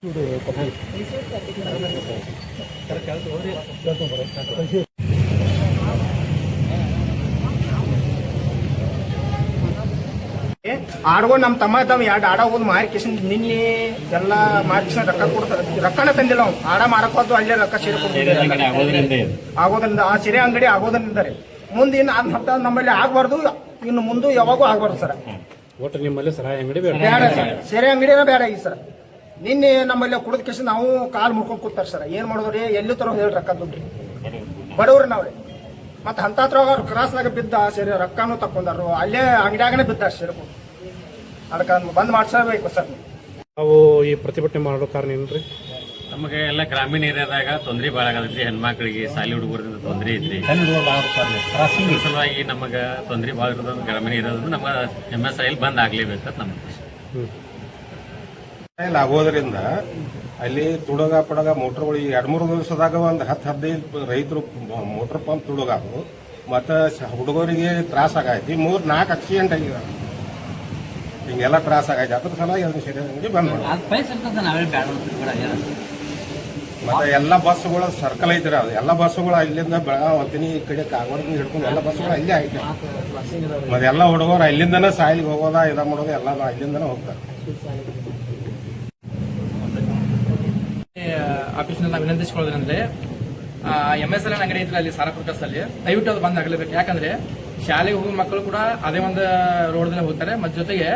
ಆಡ್ಗಳು ನಮ್ಮ ತಮ್ಮ ಇದ್ದಾವ ಎರಡು ಆಡ ಹೋದ್ ಮಾರಿ ಕಿಶನ್ ನಿನ್ನೆ ಎಲ್ಲ ಮಾರಿ ಕಿಶನ್ ರೊಕ್ಕ ಕೊಡ್ತಾರೆ. ರೊಕ್ಕನ ತಂದಿಲ್ಲ ಅವ್ನು ಆಡ ಮಾರಕ್ ಹೋದ್ರು ಅಲ್ಲೇ ರೊಕ್ಕ ಸೀರೆ ಆಗೋದ್ರಿಂದ ಆ ಸೀರೆ ಅಂಗಡಿ ಆಗೋದ್ರಿಂದ ಮುಂದೆ ಇನ್ನು ಅದ್ ಹತ್ತ ನಮ್ಮಲ್ಲಿ ಆಗ್ಬಾರ್ದು, ಇನ್ನು ಮುಂದೆ ಯಾವಾಗೂ ಆಗ್ಬಾರ್ದು ಸರ್. ಒಟ್ಟು ನಿಮ್ಮಲ್ಲಿ ಸರಾಯಿ ಅಂಗಡಿ ಬೇಡ ಸರ್, ಸೀರೆ ಅಂಗಡಿನ ಬೇಡ ಈ ಸರ್. ನಿನ್ನೆ ನಮ್ಮಲ್ಲಿ ಕುಡಿದ ಕಿಶನ್ ನಾವು ಕಾಲು ಮುರ್ಕೊಂಡ್ ಕೂತಾರ ಸರ್. ಏನ್ ಮಾಡೋದ್ರಿ, ಎಲ್ಲಿ ತರ ಹೇಳಿ ರೊಕ್ಕ ದುಡ್ರಿ ಬಡವ್ರಿ ನಾವ್ರಿ. ಮತ್ತ ಹಂತತ್ರ ಕ್ರಾಸ್ನಾಗ ಬಿದ್ದ ಸೀರೆ ರೊಕ್ಕನೂ ತಕೊಂಡಾರು, ಅಲ್ಲೇ ಅಂಗಡಿಯಾಗನೇ ಬಿದ್ದ ಸೀರೆ. ಅದಕ್ಕೆ ಬಂದ್ ಮಾಡ್ಸಬೇಕು ಸರ್. ನಾವು ಈ ಪ್ರತಿಭಟನೆ ಮಾಡೋ ಕಾರಣ ಏನ್ರಿ? ನಮಗೆ ಎಲ್ಲ ಗ್ರಾಮೀಣ ಏರಿಯಾದಾಗ ತೊಂದರೆ ಭಾಳ ಆಗತ್ರಿ. ಹೆಣ್ಮಕ್ಳಿಗೆ ಶಾಲೆ ಹುಡುಗರಿಂದ ತೊಂದರೆ ಐತ್ರಿ. ಸಲುವಾಗಿ ನಮಗೆ ತೊಂದರೆ ಭಾಳ ಇರೋದು ಗ್ರಾಮೀಣ ಏರಿಯಾದ ನಮ್ಗೆ MSIL ಬಂದ್ ಆಗ್ಲೇಬೇಕಂತ ನಮ್ಗೆ ಆಗೋದ್ರಿಂದ ಅಲ್ಲಿ ತುಡುಗ ಪಡಗ ಮೋಟರ್ಗಳು 2-3 ದಿವಸದಾಗ ಒಂದು 10-15 ರೈತರು ಮೋಟರ್ ಪಂಪ್ ತುಡುಗಾವು. ಮತ್ತು ಹುಡುಗರಿಗೆ ತ್ರಾಸ ಆಗೈತಿ. 3-4 ಆಕ್ಸಿಡೆಂಟ್ ಆಗಿದಾವೆ. ಹಿಂಗೆಲ್ಲ ತ್ರಾಸ ಆಗೈತಿ. ಅದ್ರ ಸಲುವಾಗಿ ಅದನ್ನ ಸೀರೆ ಅಂಗಡಿ ಬಂದ್ ಮಾಡಿ. ಮತ್ತೆ ಎಲ್ಲ ಬಸ್ಗಳು ಸರ್ಕಲ್ ಐತ್ರಿ. ಅದು ಎಲ್ಲ ಬಸ್ಗಳು ಅಲ್ಲಿಂದ ಬೆಳಗಾವ್ ಹೊತ್ತಿನಿ ಈ ಕಡೆ ಕಾಗವಾಡದಿಂದ ಹಿಡ್ಕೊಂಡು ಎಲ್ಲ ಬಸ್ಗಳು ಅಲ್ಲೇ ಐತೆ. ಮತ್ತೆ ಎಲ್ಲ ಹುಡುಗರು ಅಲ್ಲಿಂದನೇ ಸಾಯಿಲಿಗೆ ಹೋಗೋದ ಇದ ಮಾಡೋದು ಎಲ್ಲ ಅಲ್ಲಿಂದನೇ ಹೋಗ್ತಾರೆ. ಆಫೀಸ್ನಲ್ಲಿ ನಾವು ವಿನಂತಿಸಿಕೊಳ್ಳೋದಂದ್ರೆ MSL ಅಂಗಡಿ ಐತ್ರಿ ಅಲ್ಲಿ ಸಾರಾಪುರ ಕ್ರಾಸಲ್ಲಿ ದಯವಿಟ್ಟು ಅದು ಬಂದ್ ಆಗಲೇಬೇಕು. ಯಾಕಂದ್ರೆ ಶಾಲೆಗೆ ಹೋಗೋ ಮಕ್ಕಳು ಕೂಡ ಅದೇ ಒಂದು ರೋಡ್ದಲ್ಲಿ ಹೋಗ್ತಾರೆ. ಮತ್ತು ಜೊತೆಗೆ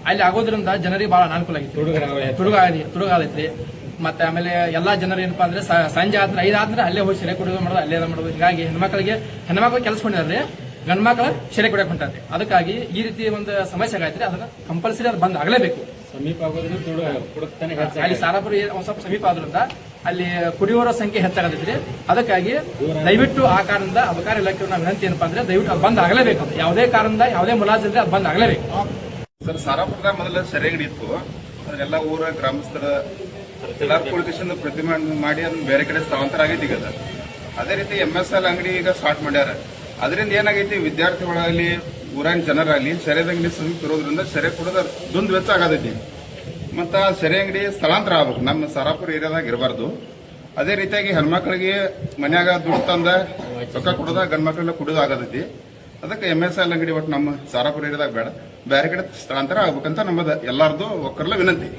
ಅಲ್ಲಿ ಆಗೋದ್ರಿಂದ ಜನರಿಗೆ ಬಹಳ ಅನಾನುಕೂಲ ಆಗಿತ್ತು, ತುಡುಗಾದೈತ್ರಿ. ಮತ್ತೆ ಆಮೇಲೆ ಎಲ್ಲಾ ಜನರು ಏನಪ್ಪಾ ಅಂದ್ರೆ ಸಂಜೆ ಆದ್ರೆ 5 ಆದ್ರೆ ಅಲ್ಲೇ ಹೋಗಿ ಸೆರೆ ಕುಡಿಯೋದು ಮಾಡೋದು, ಅಲ್ಲೇ ಮಾಡೋದು. ಹೀಗಾಗಿ ಹೆಣ್ಮಕ್ಳು ಕೆಲಸ ಕೊಂಡಿದ್ದಾರೆ, ಗಂಡ್ ಮಕ್ಳು ಸೆರೆ ಕುಡಿಯಕ್ ಹೊಂಟಾರೆ. ಅದಕ್ಕಾಗಿ ಈ ರೀತಿ ಒಂದು ಸಮಸ್ಯೆ ಆಗೈತ್ರಿ. ಅದನ್ನ ಕಂಪಲ್ಸರಿ ಅದು ಬಂದ್ ಆಗಲೇಬೇಕು. ಸಮೀಪ ಆಗೋದ್ರಿಂದ ಅಲ್ಲಿ ಸಾರಾಪುರ ಒಂದ್ ಸ್ವಲ್ಪ ಸಮೀಪ ಆದ್ರಿಂದ ಅಲ್ಲಿ ಕುಡಿಯೋರ ಸಂಖ್ಯೆ ಹೆಚ್ಚಾಗತೈತ್ರಿ. ಅದಕ್ಕಾಗಿ ದಯವಿಟ್ಟು ಆ ಕಾರಣದಿಂದ ಅಬಕಾರಿ ಇಲಾಖೆ ನಾವು ವಿನಂತಿ ಏನಪ್ಪಾ ಅಂದ್ರೆ ದಯವಿಟ್ಟು ಅದು ಬಂದ್ ಆಗಲೇಬೇಕು. ಯಾವುದೇ ಕಾರಣದಿಂದ ಯಾವುದೇ ಮುಲಾಜಿಲ್ಲದೆ ಅದು ಬಂದ್ ಆಗಲೇಬೇಕು. ಸರ್, ಸಾರಾಪುರದಾಗ ಮೊದಲ ಸೆರೆ ಅಂಗಡಿ ಇತ್ತು. ಅದನ್ನೆಲ್ಲ ಊರ ಗ್ರಾಮಸ್ಥರ ಎಲ್ಲಾರು ಪೊಲಿಟಿಷನ್ ಪ್ರತಿಭಟನೆ ಮಾಡಿ ಅದನ್ನ ಬೇರೆ ಕಡೆ ಸ್ಥಳಾಂತರ ಆಗೈತಿ ಈಗ. ಅದೇ ರೀತಿ MSL ಅಂಗಡಿ ಈಗ ಸ್ಟಾರ್ಟ್ ಮಾಡ್ಯಾರ. ಅದರಿಂದ ಏನಾಗೈತಿ, ವಿದ್ಯಾರ್ಥಿಗಳಾಗಲಿ ಊರಿನ ಜನರಾಗಲಿ ಸೆರೆ ಅಂಗಡಿ ಸಮೀಪ ಇರೋದ್ರಿಂದ ಸೆರೆ ಕೊಡೋದ ದುಂದು ವೆಚ್ಚ ಆಗತೈತಿ. ಮತ್ತು ಸೆರೆ ಅಂಗಡಿ ಸ್ಥಳಾಂತರ ಆಗ್ಬೇಕು, ನಮ್ಮ ಸಾರಾಪುರ ಏರಿಯಾದಾಗ ಇರಬಾರ್ದು. ಅದೇ ರೀತಿಯಾಗಿ ಹೆಣ್ಮಕ್ಳಿಗೆ ಮನ್ಯಾಗ ದುಡ್ಡು ತಂದ ರೊಕ್ಕ ಕೊಡೋದ ಗಂಡ್ ಮಕ್ಳೆಲ್ಲ ಕುಡಿದು ಆಗತೈತಿ. ಅದಕ್ಕೆ MSL ಅಂಗಡಿ ಒಟ್ಟು ನಮ್ಮ ಸಾರಾಪುರ ಏರಿಯಾದಾಗ ಬೇಡ, ಬೇರೆ ಕಡೆ ಸ್ಥಳಾಂತರ ಆಗ್ಬೇಕಂತ ನಮ್ಮದು ಎಲ್ಲಾರ್ದು ಒಕ್ಕರ್ಲ ವಿನಂತಿ.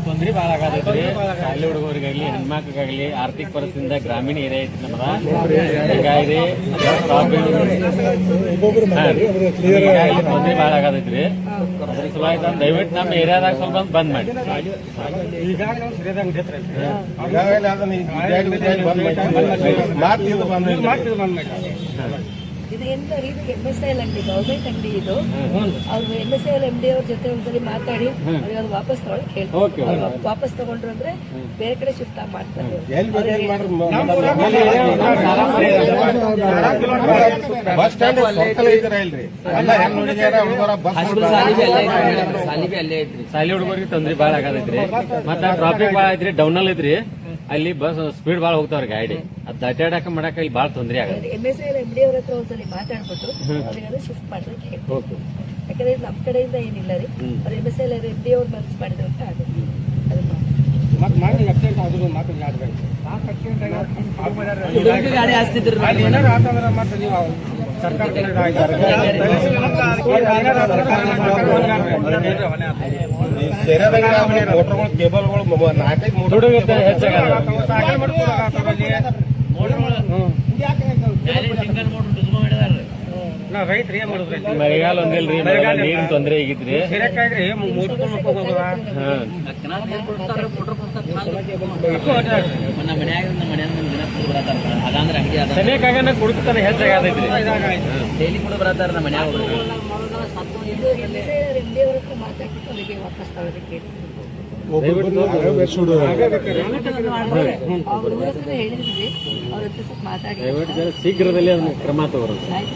ತೊಂದರೆ ಭಾಳ ಆಗತೈತ್ರಿ. ಶಾಲೆ ಹುಡುಗರಿಗಾಗ್ಲಿ ಹೆಣ್ಮಕ್ಳಿಗಾಗ್ಲಿ ಆರ್ಥಿಕ ಪರಿಸ್ಥಿತಿಯಿಂದ ಗ್ರಾಮೀಣ ಏರಿಯಾ ಐತಿ ನಮ್ಮದ. ಹೀಗಾಗಿ ತೊಂದರೆ ಭಾಳ ಆಗತೈತ್ರಿ. ಅದ್ರ ಸಲುವಾಗಿ ದಯವಿಟ್ಟು ನಮ್ಮ ಏರಿಯಾದಾಗ ಸ್ವಲ್ಪ ಬಂದ್ ಮಾಡಿ. ಇದು ಎಂತ ಇದು MSIL ಅಂಗಡಿ, ಗೌರ್ಮೆಂಟ್ ಅಂಗಡಿ ಇದು. ಅವ್ರು MSIL MD ಅವ್ರ ಜೊತೆ ಒಂದ್ಸಲಿ ಮಾತಾಡಿ ಅವ್ರಿಗೆ ಅದು ವಾಪಸ್ ತಗೊಳಕ್ ಹೇಳ್ತಾರೆ. ವಾಪಸ್ ತಗೊಂಡ್ರು ಅಂದ್ರೆ ಬೇರೆ ಕಡೆ ಶಿಫ್ಟ್ ಮಾಡ್ತಾರೆ. ಶಾಲೆ ಹುಡುಗರಿಗೆ ತೊಂದ್ರೆ ಭಾಳ ಆಗತೈತ್ರಿ. ಮತ್ತ ಟ್ರಾಫಿಕ್ ಭಾಳ ಐತ್ರಿ, ಡೌನಲ್ಲಿ ಐತ್ರಿ. ಅಲ್ಲಿ ಬಸ್ ಸ್ಪೀಡ್ ಭಾಳ ಹೋಗ್ತಾವ್ರಿ ಗಾಡಿ. ಅದ್ ಅಡ್ಡಾಡಕ ಮಾಡಕ ಇಲ್ಲಿ ಭಾಳ ತೊಂದರೆ ಆಗತ್ತೆ. MSIL MD ಅವ್ರ ಹತ್ರ ಒಂದ್ಸಲಿ ಮಾತಾಡ್ಬಿಟ್ಟು ಅವ್ರಿಗೆ ಶಿಫ್ಟ್ ಮಾಡ್ಲಿಕ್ಕೆ ಹೇಳ್ತಾರೆ. ಯಾಕಂದ್ರೆ ನಮ್ ಕಡೆಯಿಂದ ಏನಿಲ್ಲ ರೀ, ಅವ್ರು MSIL MD ಅವ್ರು ಮನಸ್ಸು ಮಾಡಿದ್ರು ಅಂತ ಆಗುತ್ತೆ. ಗಾಡಿ ಹಾಸ್ತಿದ್ರು ಮೋಟರ್ಗಳು ಕೇಬಲ್ಗಳು 4-5 ಮೋಟರ್ ಮಳೆಗಾಲ ಒಂದಿಲ್ರಿ, ನೀರಿನ ತೊಂದರೆ ಆಗಿದ್ರಿ. ಸಮಯಕ್ಕಾಗ ಕುಡ್ತಾನೆ ಹೆಚ್ಚಾಗತೈತ್ರಿ. ಇದು MSIL MD ಅವ್ರ ಹತ್ರ ಮಾತಾಡ್ಬಿಟ್ಟು ಅವರಿಗೆ ವಾಪಸ್ ತಗೊಳ್ಳೋದಕ್ಕೆ ಹೇಳಿ. ಅವ್ರ ಹತ್ರ ಹೇಳಿದ್ವಿ, ಅವ್ರ ಹತ್ರ ಸ್ವಲ್ಪ ಮಾತಾಡಿ ದಯವಿಟ್ಟು ಶೀಘ್ರದಲ್ಲೇ ಅದನ್ನ ಕ್ರಮ ತಗೋರು. ಆಯ್ತು.